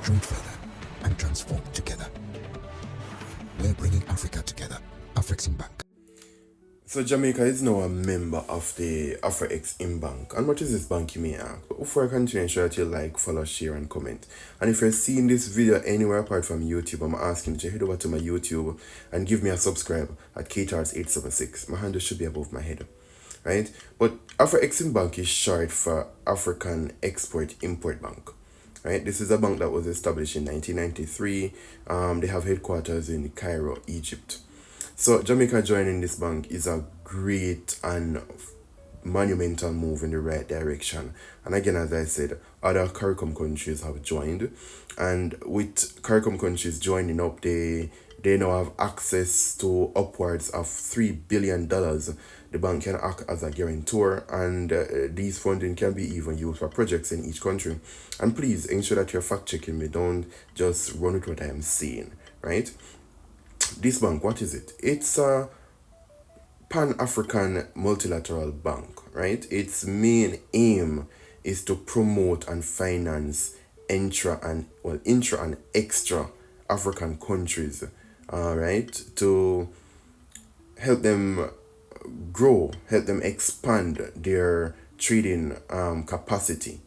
grow it further, and transform together. We're bringing Africa together. Afrexim Bank. So Jamaica is now a member of the Afrexim Bank. And what is this bank, you may ask? But before I continue, ensure that you like, follow, share, and comment. And if you're seeing this video anywhere apart from YouTube, I'm asking that you head over to my YouTube and give me a subscribe at kcharts876. My handle should be above my head. Right? But Afrexim Bank is short for African Export-Import Bank. Right? This is a bank that was established in 1993. They have headquarters in Cairo, Egypt. So Jamaica joining this bank is a great and monumental move in the right direction. And again, as I said, other CARICOM countries have joined. And with CARICOM countries joining up, they now have access to upwards of $3 billion. The bank can act as a guarantor, and these funding can be even used for projects in each country. And please ensure that you're fact checking me. Don't just run with what I am saying, right? This bank, what is it? It's a Pan-African multilateral bank, right? Its main aim is to promote and finance intra and extra African countries, right? To help them grow, help them expand their trading capacity.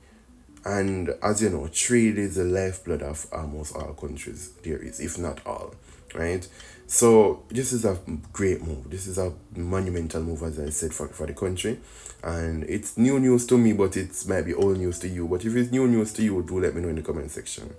And as you know, trade is the lifeblood of almost all countries there is, if not all, right? So this is a great move. This is a monumental move, as I said, for the country. And it's new news to me, but it might be old news to you. But if it's new news to you, do let me know in the comment section.